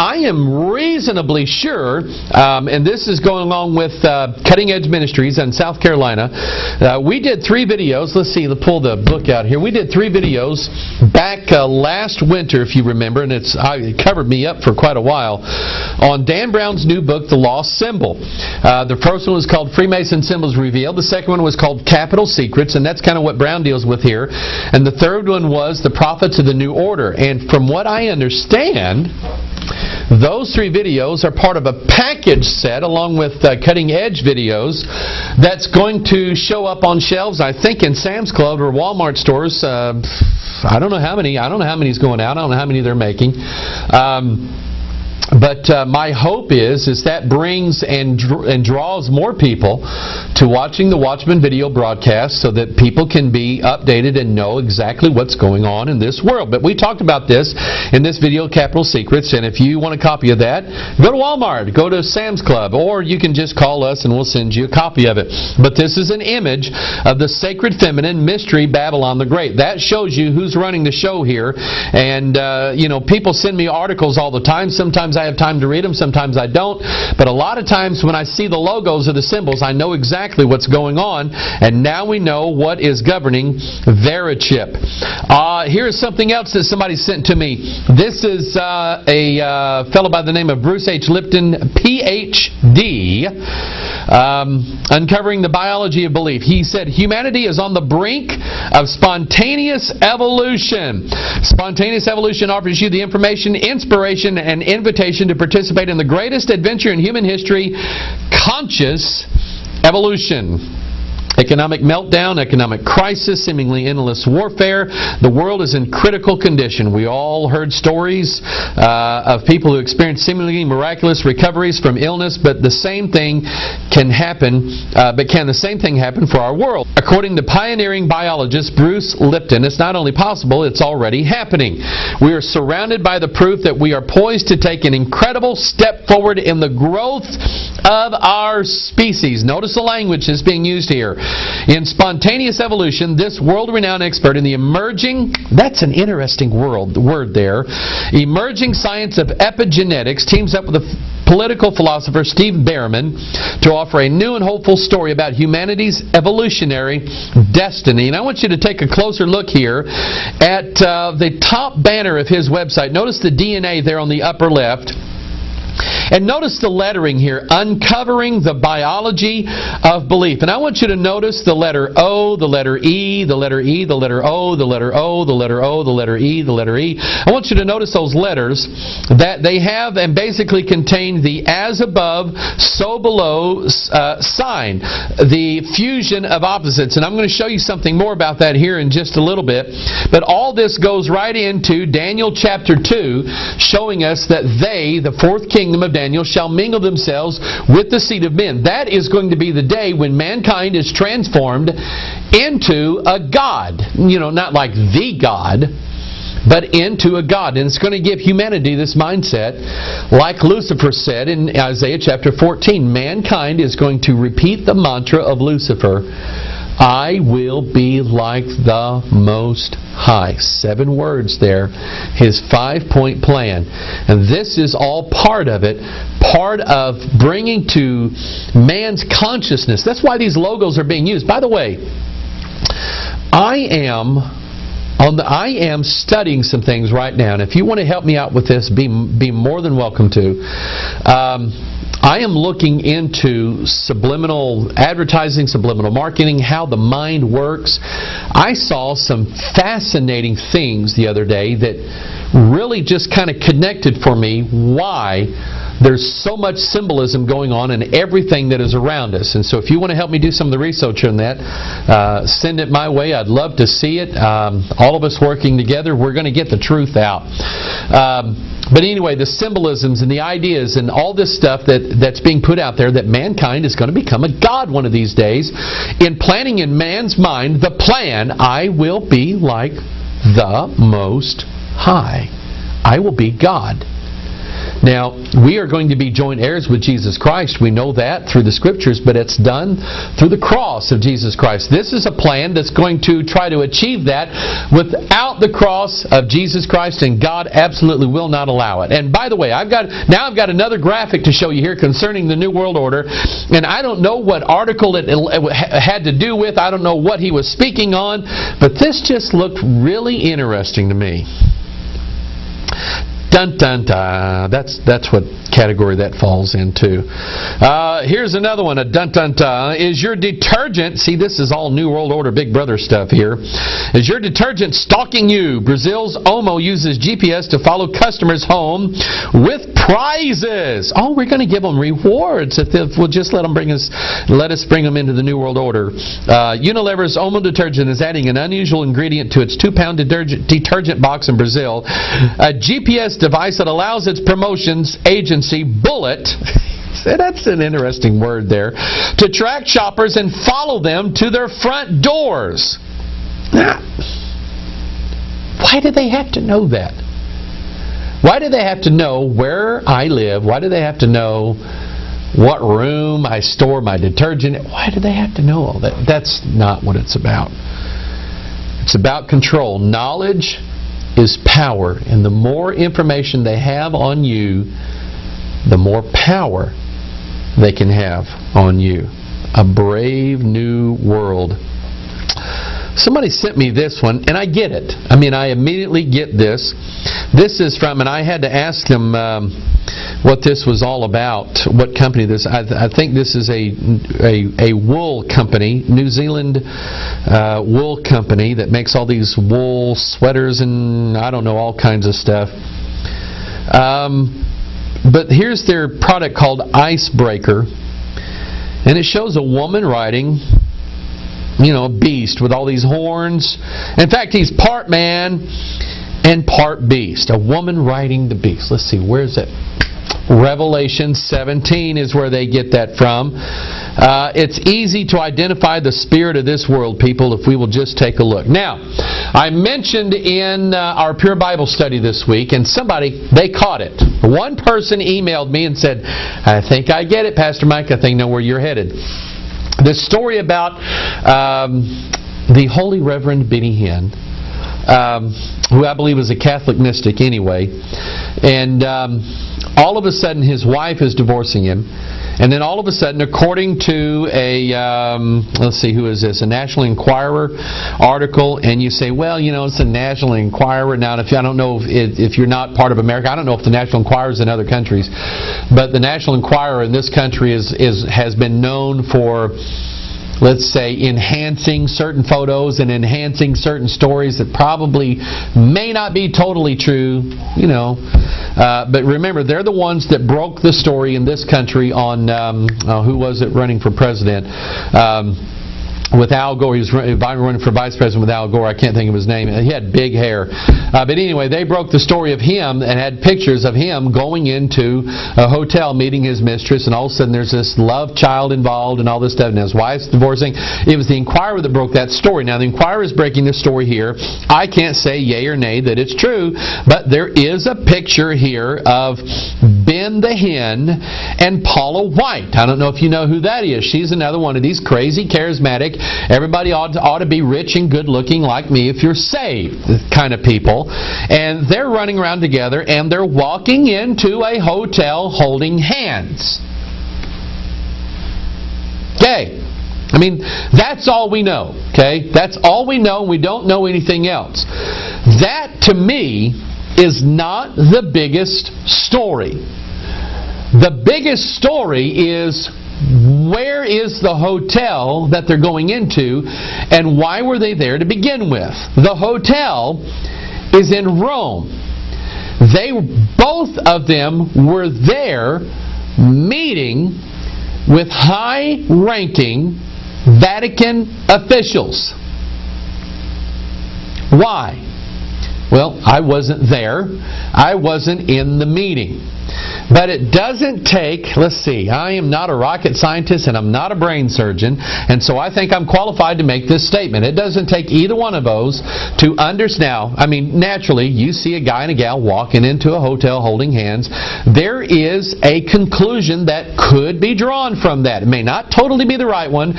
I am reasonably sure, and this is going along with Cutting Edge Ministries in South Carolina. We did 3 videos. Let's see, let's pull the book out here. We did 3 videos back last winter, if you remember, and it covered me up for quite a while, on Dan Brown's new book, The Lost Symbol. The first one was called Freemason Symbols Revealed. The second one was called Capital Secrets, and that's kind of what Brown deals with here. And the third one was The Prophets of the New Order. And from what I understand, those 3 videos are part of a package set along with Cutting Edge videos that's going to show up on shelves, I think, in Sam's Club or Walmart stores. I don't know how many. I don't know how many's going out. I don't know how many they're making. But my hope is that brings and draws more people to watching the Watchman video broadcast so that people can be updated and know exactly what's going on in this world. But we talked about this in this video, Capital Secrets, and if you want a copy of that, go to Walmart, go to Sam's Club, or you can just call us and we'll send you a copy of it. But this is an image of the sacred feminine mystery Babylon the Great. That shows you who's running the show here. And, people send me articles all the time. Sometimes I have time to read them, sometimes I don't. But a lot of times when I see the logos of the symbols, I know exactly what's going on. And now we know what is governing Verichip. Here's something else that somebody sent to me. This is a fellow by the name of Bruce H. Lipton, Ph.D., uncovering the biology of belief. He said, humanity is on the brink of spontaneous evolution. Spontaneous evolution offers you the information, inspiration, and invitation to participate in the greatest adventure in human history, conscious evolution. Economic meltdown, economic crisis, seemingly endless warfare. The world is in critical condition. We all heard stories of people who experienced seemingly miraculous recoveries from illness, but the same thing can happen. Can the same thing happen for our world? According to pioneering biologist Bruce Lipton, it's not only possible, it's already happening. We are surrounded by the proof that we are poised to take an incredible step forward in the growth of our species. Notice the language that's being used here. In spontaneous evolution, this world-renowned expert in the emerging, that's an interesting word there, emerging science of epigenetics teams up with the political philosopher Steve Behrman to offer a new and hopeful story about humanity's evolutionary destiny. And I want you to take a closer look here at the top banner of his website. Notice the DNA there on the upper left. And notice the lettering here, uncovering the biology of belief. And I want you to notice the letter O, the letter E, the letter E, the letter O, the letter O, the letter O, the letter E, the letter E. I want you to notice those letters that they have and basically contain the as above, so below sign, the fusion of opposites. And I'm going to show you something more about that here in just a little bit. But all this goes right into Daniel chapter 2, showing us that they, the fourth kingdom of Daniel, shall mingle themselves with the seed of men. That is going to be the day when mankind is transformed into a god. Not like the God, but into a god. And it's going to give humanity this mindset. Like Lucifer said in Isaiah chapter 14, mankind is going to repeat the mantra of Lucifer, I will be like the Most High. 7 words there. His 5-point plan. And this is all part of it. Part of bringing to man's consciousness. That's why these logos are being used. By the way, I am studying some things right now. And if you want to help me out with this, be more than welcome to. I am looking into subliminal advertising, subliminal marketing, how the mind works. I saw some fascinating things the other day that really just kind of connected for me why there's so much symbolism going on in everything that is around us. And so if you want to help me do some of the research on that, send it my way. I'd love to see it. All of us working together, we're going to get the truth out. But anyway, the symbolisms and the ideas and all this stuff that's being put out there that mankind is going to become a god one of these days. In planting in man's mind the plan, I will be like the Most High. I will be God. Now, we are going to be joint heirs with Jesus Christ. We know that through the Scriptures, but it's done through the cross of Jesus Christ. This is a plan that's going to try to achieve that without the cross of Jesus Christ, and God absolutely will not allow it. And by the way, I've got another graphic to show you here concerning the New World Order, and I don't know what article it had to do with. I don't know what he was speaking on, but this just looked really interesting to me. Dun dun dun. That's what category that falls into. Here's another one. A dun dun dun. Is your detergent? See, this is all New World Order Big Brother stuff here. Is your detergent stalking you? Brazil's Omo uses GPS to follow customers home with prizes. Oh, we're going to give them rewards if we'll just let us bring them into the New World Order. Unilever's Omo detergent is adding an unusual ingredient to its 2-pound detergent box in Brazil. A GPS device that allows its promotions agency, Bullet, that's an interesting word there, to track shoppers and follow them to their front doors. Now, why do they have to know that? Why do they have to know where I live? Why do they have to know what room I store my detergent? Why do they have to know all that? That's not what it's about. It's about control. Knowledge is power, and the more information they have on you, the more power they can have on you. A brave new world. Somebody sent me this one, and I get it. I mean, I immediately get this. This is from, and I had to ask them what this was all about, what company this. I think this is a wool company, New Zealand wool company that makes all these wool sweaters and I don't know, all kinds of stuff. But here's their product called Icebreaker, and it shows a woman riding, a beast with all these horns. In fact, he's part man and part beast. A woman riding the beast. Let's see, where's it? Revelation 17 is where they get that from. It's easy to identify the spirit of this world, people, if we will just take a look. Now, I mentioned in our Pure Bible study this week, and they caught it. One person emailed me and said, I think I get it, Pastor Mike. I think I know where you're headed. The story about the Holy Reverend Benny Hinn, who I believe was a Catholic mystic anyway, and all of a sudden his wife is divorcing him, and then all of a sudden, according to let's see, who is this? A National Enquirer article, and you say, well, it's a National Enquirer. Now, I don't know if you're not part of America, I don't know if the National Enquirer is in other countries, but the National Enquirer in this country has been known for, let's say, enhancing certain photos and enhancing certain stories that probably may not be totally true, But remember, they're the ones that broke the story in this country on, who was it running for president? With Al Gore. He was running for vice president with Al Gore. I can't think of his name. He had big hair. But anyway, they broke the story of him and had pictures of him going into a hotel meeting his mistress, and all of a sudden there's this love child involved and all this stuff, and his wife's divorcing. It was the Enquirer that broke that story. Now, the Enquirer is breaking the story here. I can't say yay or nay that it's true, but there is a picture here of Ben the Hinn and Paula White. I don't know if you know who that is. She's another one of these crazy, charismatic, everybody ought to be rich and good looking like me if you're saved kind of people. And they're running around together, and they're walking into a hotel holding hands. Okay. I mean, that's all we know. Okay? That's all we know, and we don't know anything else. That, to me, is not the biggest story. The biggest story is, where is the hotel that they're going into, and why were they there to begin with? The hotel is in Rome. Both of them were there meeting with high-ranking Vatican officials. Why? Well, I wasn't there. I wasn't in the meeting. But it doesn't take, let's see, I am not a rocket scientist and I'm not a brain surgeon, and so I think I'm qualified to make this statement. It doesn't take either one of those to understand. Now, I mean, naturally, you see a guy and a gal walking into a hotel holding hands. There is a conclusion that could be drawn from that. It may not totally be the right one,